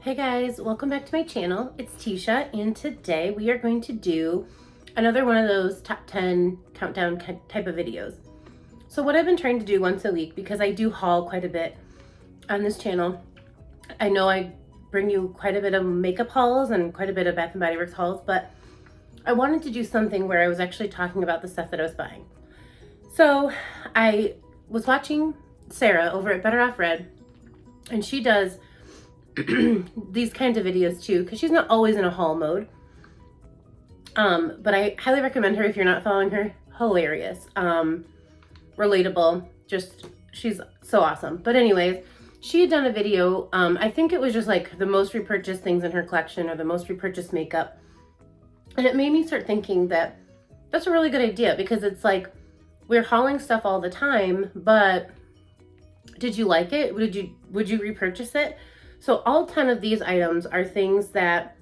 Hey guys, welcome back to my channel. It's Tisha, and today we are going to do another one of those top 10 countdown type of videos. So what I've been trying to do once a week, because I do haul quite a bit on this channel. I know I bring you quite a bit of makeup hauls and quite a bit of Bath & Body Works hauls, but I wanted to do something where I was actually talking about the stuff that I was buying. So I was watching Sara over at Better Off Red, and she does these kinds of videos too, because she's not always in a haul mode. But I highly recommend her if you're not following her. Hilarious, relatable, just she's so awesome. But anyways, she had done a video, I think it was just like the most repurchased things in her collection or the most repurchased makeup. And it made me start thinking that that's a really good idea, because it's like we're hauling stuff all the time, but did you like it? Would you repurchase it? So all 10 of these items are things that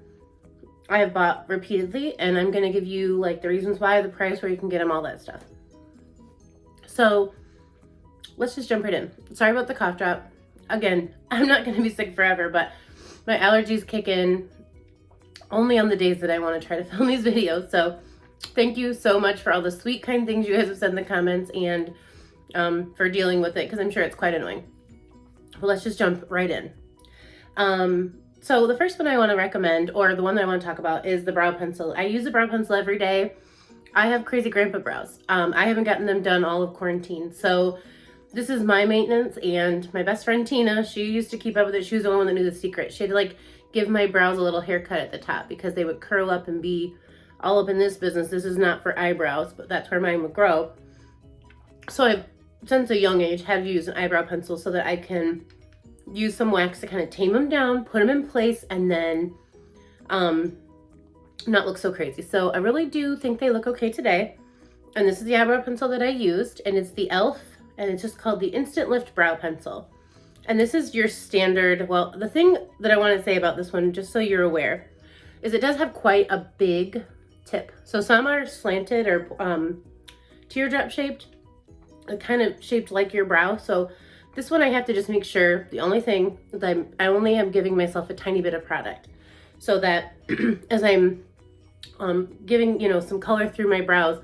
I have bought repeatedly, and I'm going to give you like the reasons why, the price, where you can get them, all that stuff. So let's just jump right in. Sorry about the cough drop. Again, I'm not going to be sick forever, but my allergies kick in only on the days that I want to try to film these videos. So thank you so much for all the sweet, kind things you guys have said in the comments, and for dealing with it, because I'm sure it's quite annoying. Well, let's just jump right in. So the first one I want to recommend, or the one that I want to talk about, is the brow pencil. I use the brow pencil every day. I have crazy grandpa brows. I haven't gotten them done all of quarantine. So this is my maintenance, and my best friend Tina, she used to keep up with it. She was the only one that knew the secret. She had to like give my brows a little haircut at the top, because they would curl up and be all up in this business. This is not for eyebrows, but that's where mine would grow. So I've, since a young age, had to use an eyebrow pencil so that I can use some wax to kind of tame them down, put them in place, and then not look so crazy. So I really do think they look okay today. And this is the eyebrow pencil that I used, and it's the e.l.f. and it's just called the Instant Lift Brow Pencil. And this is your standard, well, the thing that I want to say about this one, just so you're aware, is it does have quite a big tip. So some are slanted or teardrop shaped, kind of shaped like your brow. So this one I have to just make sure, the only thing that I only am giving myself a tiny bit of product, so that as I'm giving, you know, some color through my brows,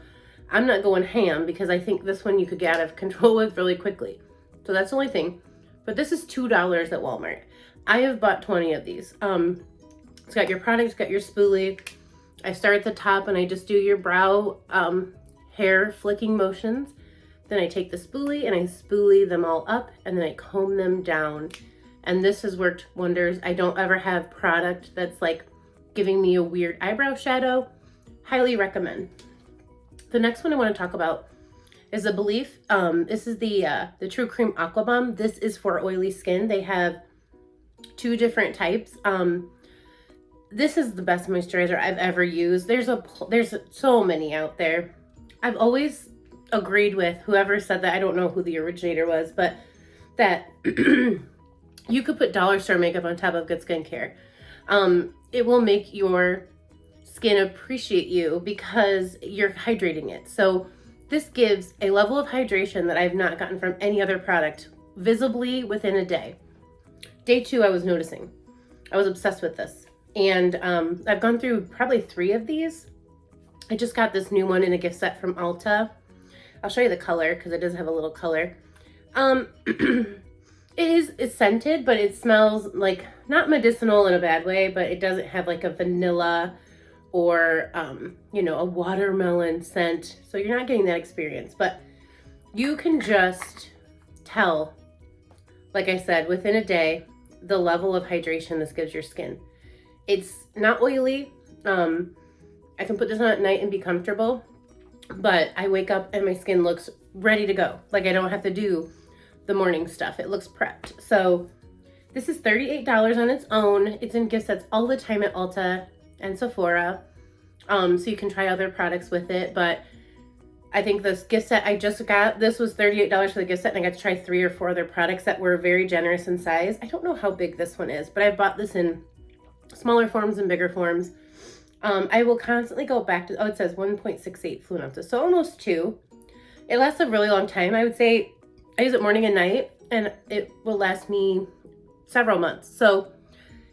I'm not going ham, because I think this one you could get out of control with really quickly. So that's the only thing. But this is $2 at Walmart. I have bought 20 of these. It's got your product, it's got your spoolie. I start at the top and I just do your brow hair flicking motions. Then I take the spoolie and I spoolie them all up, and then I comb them down. And this has worked wonders. I don't ever have product that's like giving me a weird eyebrow shadow. Highly recommend. The next one I want to talk about is a Belief. This is the True Cream Aqua Balm. This is for oily skin. They have 2 different types. This is the best moisturizer I've ever used. There's so many out there. I've always agreed with whoever said that. I don't know who the originator was, but that you could put dollar store makeup on top of good skincare. It will make your skin appreciate you because you're hydrating it. So this gives a level of hydration that I've not gotten from any other product visibly within a day. Day 2, I was noticing. I was obsessed with this. And I've gone through probably 3 of these. I just got this new one in a gift set from Ulta. I'll show you the color, because it does have a little color. It's scented, but it smells like, not medicinal in a bad way, but it doesn't have like a vanilla or, you know, a watermelon scent. So you're not getting that experience, but you can just tell, like I said, within a day, the level of hydration this gives your skin. It's not oily. I can put this on at night and be comfortable, but I wake up and my skin looks ready to go. Like I don't have to do the morning stuff. It looks prepped. So this is $38 on its own. It's in gift sets all the time at Ulta and Sephora. So you can try other products with it. But I think this gift set I just got, this was $38 for the gift set, and I got to try 3 or 4 other products that were very generous in size. I don't know how big this one is, but I've bought this in smaller forms and bigger forms. I will constantly go back to, oh, it says 1.68 fluid ounces, so almost 2. It lasts a really long time. I would say I use it morning and night, and it will last me several months. So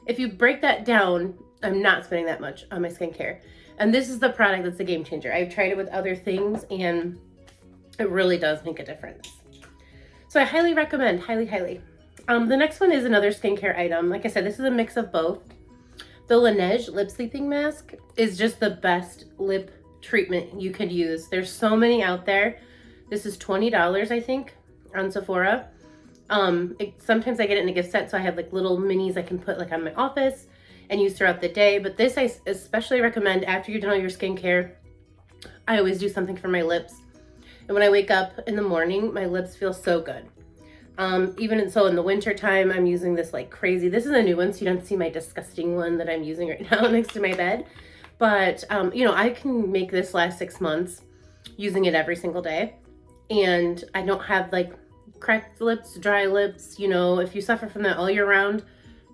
if you break that down, I'm not spending that much on my skincare. And this is the product that's a game changer. I've tried it with other things and it really does make a difference. So I highly recommend, highly, highly. The next one is another skincare item. Like I said, this is a mix of both. The Laneige lip sleeping mask is just the best lip treatment you could use. There's so many out there. This is $20, I think, on Sephora. Sometimes I get it in a gift set, so I have like little minis I can put like on my office and use throughout the day. But this I especially recommend after you're done all your skincare. I always do something for my lips. And when I wake up in the morning, my lips feel so good. Even so in the winter time, I'm using this like crazy. This is a new one, so you don't see my disgusting one that I'm using right now next to my bed. But, you know, I can make this last 6 months using it every single day. And I don't have like cracked lips, dry lips. You know, if you suffer from that all year round,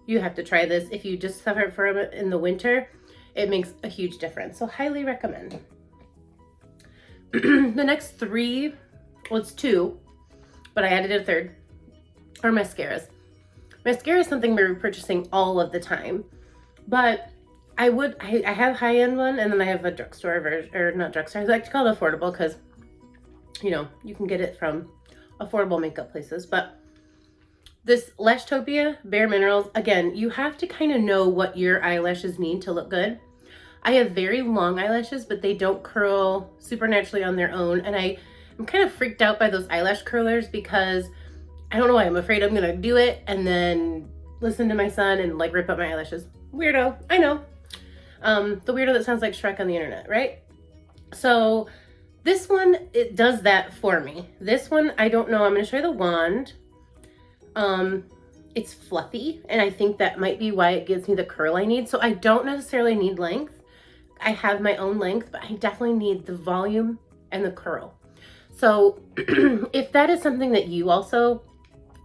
you have to try this. If you just suffer from it in the winter, it makes a huge difference. So highly recommend. The next three, well, it's two, but I added a third, are mascaras. Mascara is something we're repurchasing all of the time, but I have high-end one, and then I have a drugstore version, or not drugstore, I like to call it affordable because, you know, you can get it from affordable makeup places. But this Lashtopia bareminerals, again, you have to kind of know what your eyelashes need to look good. I have very long eyelashes, but they don't curl super naturally on their own, and I'm kind of freaked out by those eyelash curlers because I don't know why. I'm afraid I'm gonna do it and then listen to my son and like rip up my eyelashes. Weirdo, I know. The weirdo that sounds like Shrek on the internet, right? So this one, it does that for me. This one, I don't know. I'm gonna show you the wand. It's fluffy, and I think that might be why it gives me the curl I need. So I don't necessarily need length. I have my own length, but I definitely need the volume and the curl. So if that is something that you also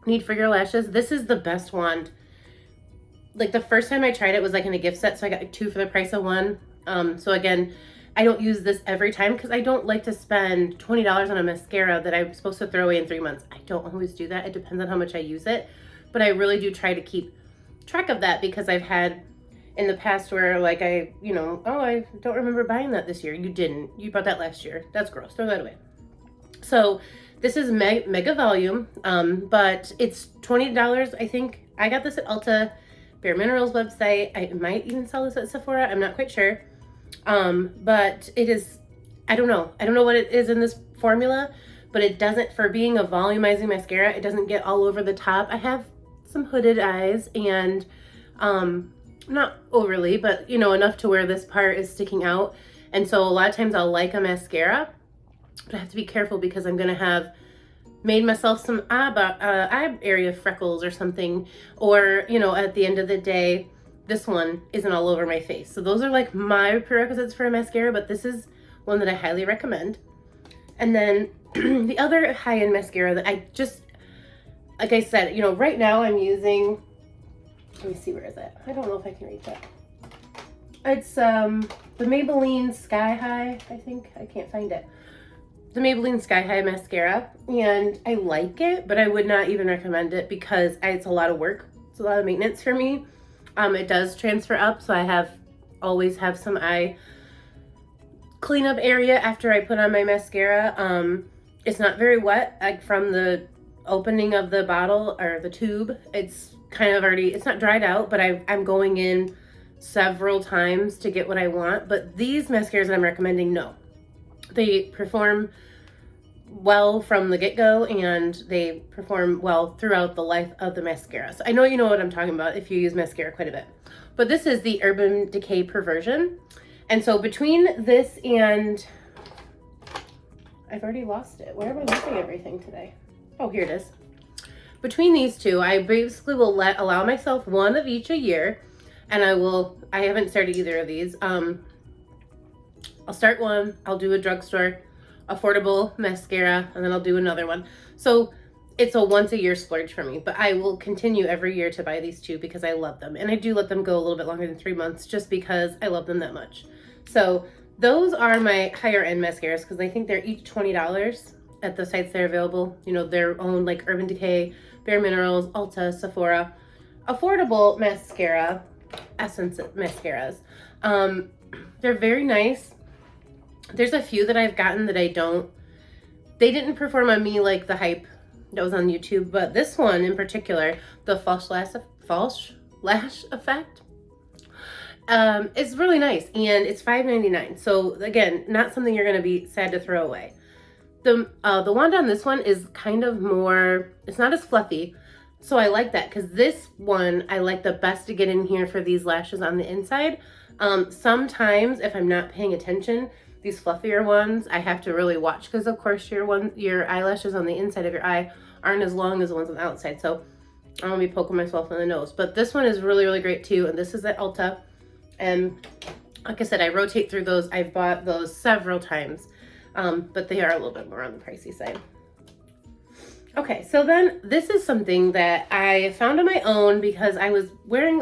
need for your lashes, this is the best wand. Like the first time I tried it was like in a gift set, so I got two for the price of one. So again, I don't use this every time because I don't like to spend $20 on a mascara that I'm supposed to throw away in 3 months. I don't always do that. It depends on how much I use it, but I really do try to keep track of that because I've had in the past where like I don't remember buying that this year. You didn't. You bought that last year. That's gross. Throw that away. So this is mega volume, but it's $20, I think. I got this at Ulta Bareminerals website. I might even sell this at Sephora. I'm not quite sure. But it is, I don't know what it is in this formula, but it doesn't, for being a volumizing mascara, it doesn't get all over the top. I have some hooded eyes and, not overly, but you know, enough to where this part is sticking out. And so a lot of times I'll like a mascara, but I have to be careful because I'm going to have made myself some eye area freckles or something, or, you know, at the end of the day, this one isn't all over my face. So those are like my prerequisites for a mascara, but this is one that I highly recommend. And then the other high-end mascara that I just, like I said, you know, right now I'm using, let me see, where is it? I don't know if I can reach it. It's the Maybelline Sky High, I think. I can't find it. The Maybelline Sky High mascara, and I like it, but I would not even recommend it because it's a lot of work. It's a lot of maintenance for me. It does transfer up, so I always have some eye cleanup area after I put on my mascara. It's not very wet, like from the opening of the bottle or the tube. It's kind of already, it's not dried out, but I'm going in several times to get what I want. But these mascaras that I'm recommending, no. They perform well from the get-go, and they perform well throughout the life of the mascara. So I know you know what I'm talking about if you use mascara quite a bit. But this is the Urban Decay Perversion. And so between this and, I've already lost it. Where am I looking everything today? Oh, here it is. Between these two, I basically will allow myself one of each a year, and I haven't started either of these. I'll start one, I'll do a drugstore, affordable mascara, and then I'll do another one. So it's a once a year splurge for me, but I will continue every year to buy these two because I love them. And I do let them go a little bit longer than 3 months just because I love them that much. So those are my higher end mascaras because I think they're each $20 at the sites they're available. You know, their own like Urban Decay, Bareminerals, Ulta, Sephora. Affordable mascara Essence mascaras. They're very nice. There's a few that I've gotten that they didn't perform on me like the hype that was on YouTube, but this one in particular, the false lash effect, is really nice, and it's $5.99. So again, not something you're gonna be sad to throw away. The wand on this one is kind of more, it's not as fluffy. So I like that, because this one I like the best to get in here for these lashes on the inside. Sometimes if I'm not paying attention, these fluffier ones I have to really watch, because of course your eyelashes on the inside of your eye aren't as long as the ones on the outside. So I'm gonna be poking myself in the nose. But this one is really, really great too, and this is at Ulta. And like I said, I rotate through those. I've bought those several times, but they are a little bit more on the pricey side. Okay, so then this is something that I found on my own because I was wearing,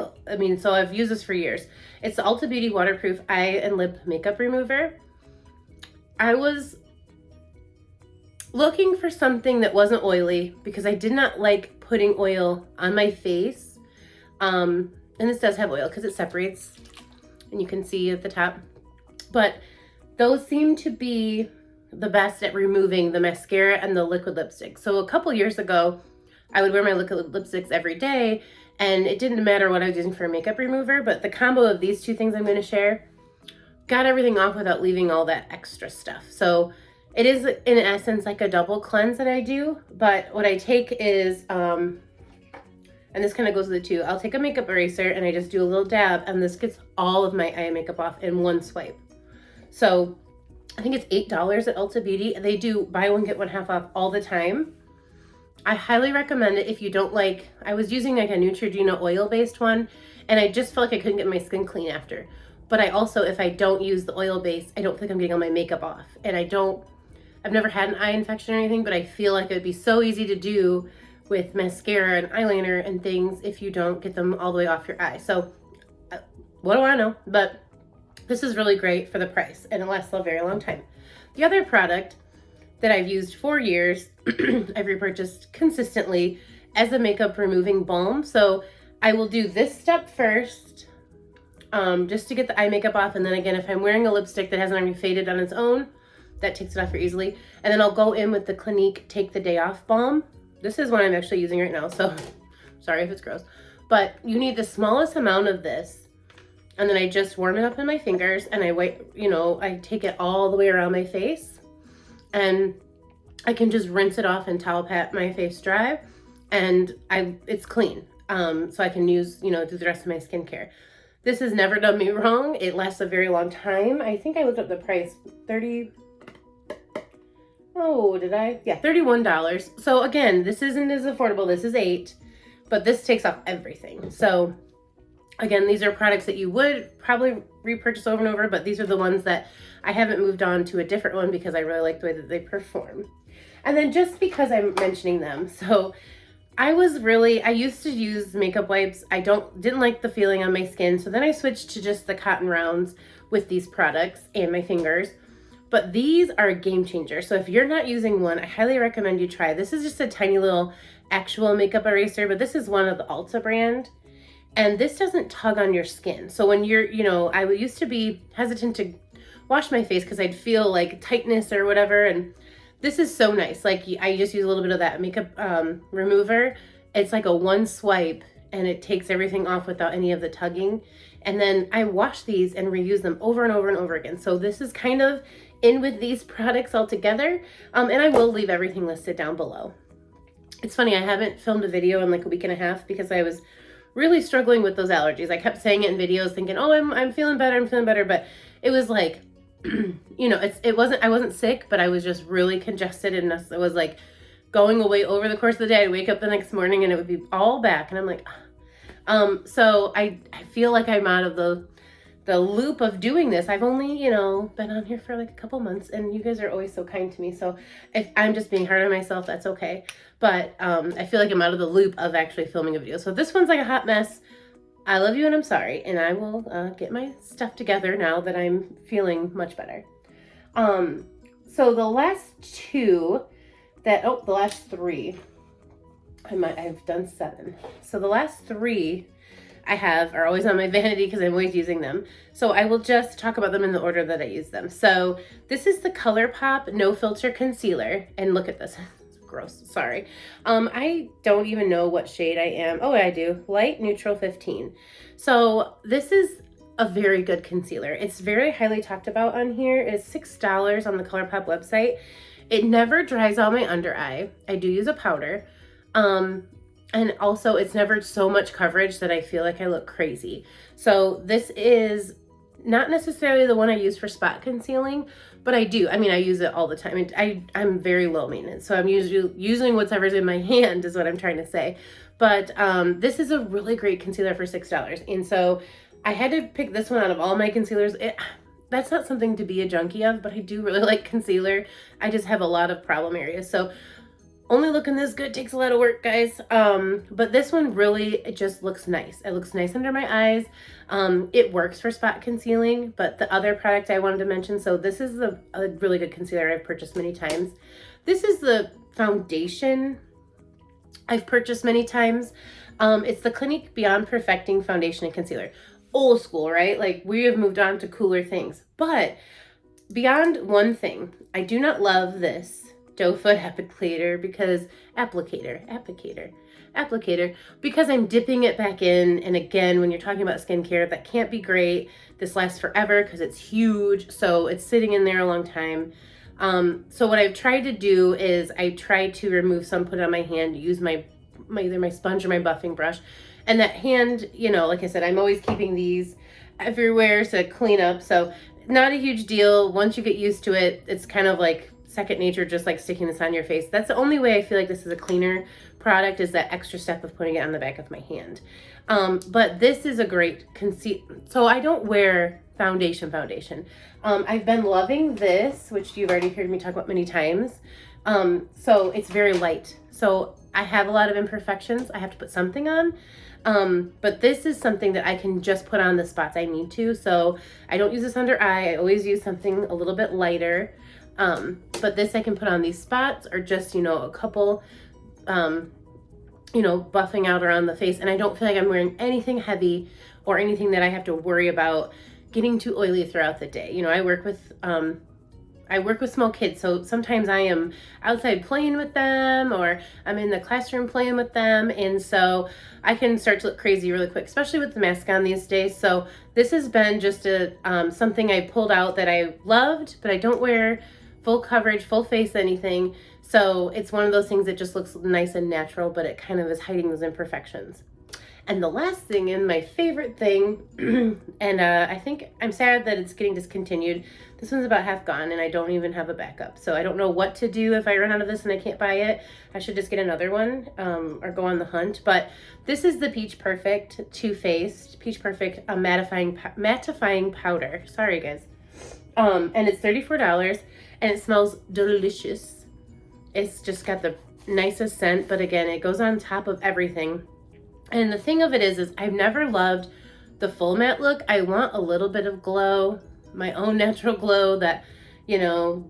so I've used this for years. It's the Ulta Beauty Waterproof Eye and Lip Makeup Remover. I was looking for something that wasn't oily because I did not like putting oil on my face. And this does have oil because it separates, and you can see at the top. But those seem to be the best at removing the mascara and the liquid lipstick. So a couple years ago, I would wear my liquid lipsticks every day, and it didn't matter what I was using for a makeup remover, but the combo of these two things I'm going to share got everything off without leaving all that extra stuff. So it is in essence like a double cleanse that I do, but what I take is, and this kind of goes with the two, I'll take a makeup eraser and I just do a little dab, and this gets all of my eye makeup off in one swipe. So I think it's $8 at Ulta Beauty. They do buy one, get one half off all the time. I highly recommend it if you don't like, I was using like a Neutrogena oil-based one, and I just felt like I couldn't get my skin clean after. But I also, if I don't use the oil base, I don't think I'm getting all my makeup off. And I've never had an eye infection or anything, but I feel like it would be so easy to do with mascara and eyeliner and things if you don't get them all the way off your eye. So what do I know? But this is really great for the price, and it lasts a very long time. The other product that I've used for years, I've repurchased consistently as a makeup removing balm. So I will do this step first, just to get the eye makeup off. And then again, if I'm wearing a lipstick that hasn't already faded on its own, that takes it off very easily. And then I'll go in with the Clinique Take the Day Off Balm. This is one I'm actually using right now, so sorry if it's gross. But you need the smallest amount of this. And then I just warm it up in my fingers, and I I take it all the way around my face, and I can just rinse it off and towel pat my face dry, and it's clean. So I can use, do the rest of my skincare. This has never done me wrong. It lasts a very long time. I think I looked up the price, $31. So again, this isn't as affordable. This is $8, but this takes off everything. So again, these are products that you would probably repurchase over and over, but these are the ones that I haven't moved on to a different one because I really like the way that they perform. And then just because I'm mentioning them, so I used to use makeup wipes. I didn't like the feeling on my skin, so then I switched to just the cotton rounds with these products and my fingers. But these are a game changer. So if you're not using one, I highly recommend you try. This is just a tiny little actual makeup eraser, but this is one of the Ulta brand. And this doesn't tug on your skin. So when you're, I used to be hesitant to wash my face because I'd feel like tightness or whatever. And this is so nice. Like I just use a little bit of that makeup remover. It's like a one swipe, and it takes everything off without any of the tugging. And then I wash these and reuse them over and over and over again. So this is kind of in with these products all together. And I will leave everything listed down below. It's funny, I haven't filmed a video in like a week and a half because I was really struggling with those allergies. I kept saying it in videos thinking, oh, I'm feeling better, but it was like, I wasn't sick, but I was just really congested, and it was like going away over the course of the day. I'd wake up the next morning and it would be all back, and I'm like, so I feel like I'm out of the loop of doing this. I've only, been on here for like a couple months, and you guys are always so kind to me. So if I'm just being hard on myself, that's okay. But I feel like I'm out of the loop of actually filming a video. So this one's like a hot mess. I love you and I'm sorry. And I will get my stuff together now that I'm feeling much better. So the last three, I've done 7. So the last 3 I have are always on my vanity because I'm always using them. So I will just talk about them in the order that I use them. So this is the Colourpop No Filter Concealer. And look at this. Gross, sorry. I don't even know what shade I am. Oh, I do. Light Neutral 15. So this is a very good concealer. It's very highly talked about on here. It's $6 on the Colourpop website. It never dries out my under eye. I do use a powder. And also it's never so much coverage that I feel like I look crazy. So this is not necessarily the one I use for spot concealing, but I do. I mean, I use it all the time. I'm very low maintenance. So I'm usually using whatever's in my hand is what I'm trying to say. But this is a really great concealer for $6. And so I had to pick this one out of all my concealers. That's not something to be a junkie of, but I do really like concealer. I just have a lot of problem areas. So only looking this good takes a lot of work, guys. But this one really, it just looks nice. It looks nice under my eyes. It works for spot concealing, but the other product I wanted to mention, so this is a really good concealer I've purchased many times. This is the foundation I've purchased many times. It's the Clinique Beyond Perfecting Foundation and Concealer. Old school, right? Like we have moved on to cooler things. But beyond one thing, I do not love this doe foot applicator because because I'm dipping it back in. And again, when you're talking about skincare, that can't be great. This lasts forever because it's huge. So it's sitting in there a long time. So what I've tried to do is I tried to remove some, put it on my hand, use either my sponge or my buffing brush. And that hand, you know, like I said, I'm always keeping these everywhere to clean up. So not a huge deal. Once you get used to it, it's kind of like second nature, just like sticking this on your face. That's the only way I feel like this is a cleaner product, is that extra step of putting it on the back of my hand. But this is a great concealer. So I don't wear foundation. I've been loving this, which you've already heard me talk about many times. So it's very light. So I have a lot of imperfections. I have to put something on. But this is something that I can just put on the spots I need to. So I don't use this under eye. I always use something a little bit lighter. But this I can put on these spots, or just, you know, a couple, you know, buffing out around the face. And I don't feel like I'm wearing anything heavy or anything that I have to worry about getting too oily throughout the day. You know, I work with small kids, so sometimes I am outside playing with them, or I'm in the classroom playing with them, and so I can start to look crazy really quick, especially with the mask on these days. So this has been just something I pulled out that I loved, but I don't wear full coverage, full face anything. So it's one of those things that just looks nice and natural, but it kind of is hiding those imperfections. And the last thing, and my favorite thing, and I think I'm sad that it's getting discontinued. This one's about half gone, and I don't even have a backup. So I don't know what to do if I run out of this and I can't buy it. I should just get another one, or go on the hunt. But this is the Peach Perfect Too-Faced Peach Perfect mattifying powder. Sorry, guys. And it's $34, and it smells delicious. It's just got the nicest scent, but again, it goes on top of everything. And the thing of it is I've never loved the full matte look. I want a little bit of glow, my own natural glow, that, you know,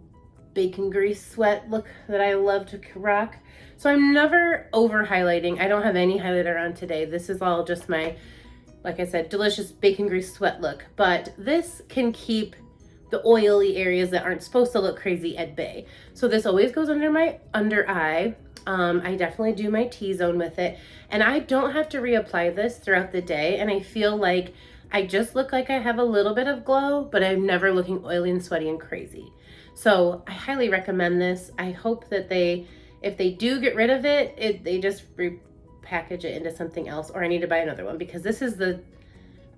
bacon grease sweat look that I love to rock. So I'm never over highlighting. I don't have any highlighter on today. This is all just my, like I said, delicious bacon grease sweat look. But this can keep the oily areas that aren't supposed to look crazy at bay. So this always goes under my under eye. I definitely do my T-zone with it, and I don't have to reapply this throughout the day, and I feel like I just look like I have a little bit of glow, but I'm never looking oily and sweaty and crazy. So I highly recommend this. I hope that if they do get rid of it, they just repackage it into something else, or I need to buy another one, because this is the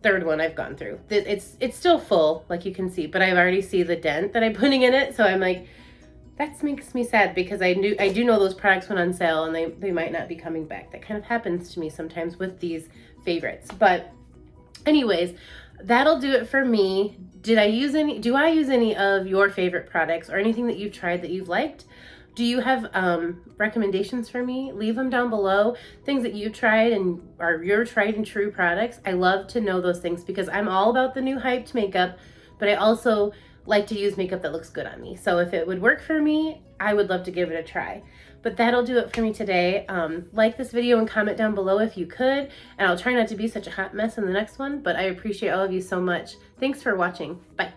third one I've gone through. It's still full, like you can see, but I've already see the dent that I'm putting in it, so I'm like, that makes me sad, because I do know those products went on sale and they might not be coming back. That kind of happens to me sometimes with these favorites. But anyways, that'll do it for me. Do I use any of your favorite products, or anything that you've tried that you've liked? Do you have recommendations for me? Leave them down below. Things that you've tried and are your tried and true products. I love to know those things, because I'm all about the new hyped makeup, but I also like to use makeup that looks good on me. So if it would work for me, I would love to give it a try. But But that'll do it for me today. Like this video and comment down below if you could, and I'll try not to be such a hot mess in the next one, but I appreciate all of you so much. Thanks for watching. Bye.